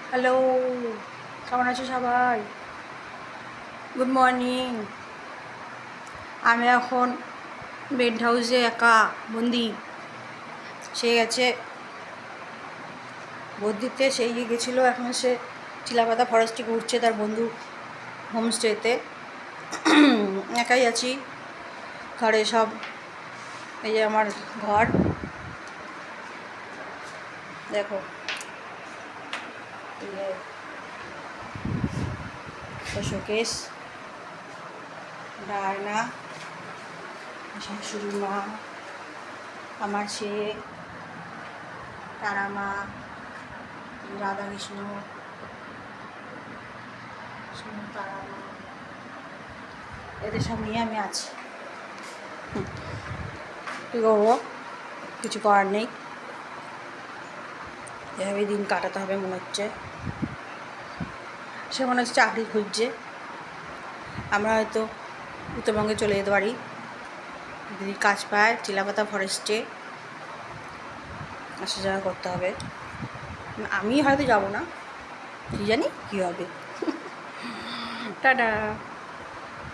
Hello, কেমন আছো সবাই? Good morning. আমি এখন বেন্ট হাউসে একা বন্দি। সে গেছে বদ্যিতে, সেই গেছিলো, এখন সে চিলাপাতা ফরেস্টে ঘুরছে তার বন্ধু হোমস্টেতে। একাই আছি ঘরে। সব এই যে আমার ঘর, দেখো শোকেস, ডায়না, শাশুড়ি মা, আমার ছেলে, তারা মা, রাধাকৃষ্ণ, তারা মা, এদের সব নিয়ে আমি আছি। কী করবো, কিছু করার নেই, এভাবে দিন কাটাতে হবে মনে হচ্ছে। সে মনে হচ্ছে চাকরি খুঁজছে। আমরা হয়তো উত্তরবঙ্গে চলে যেতে পারি যদি কাজ পায়। চিলাপাতা ফরেস্টে আসা যাওয়া করতে হবে। আমি হয়তো যাব না, কী জানি কী হবে। টাটা।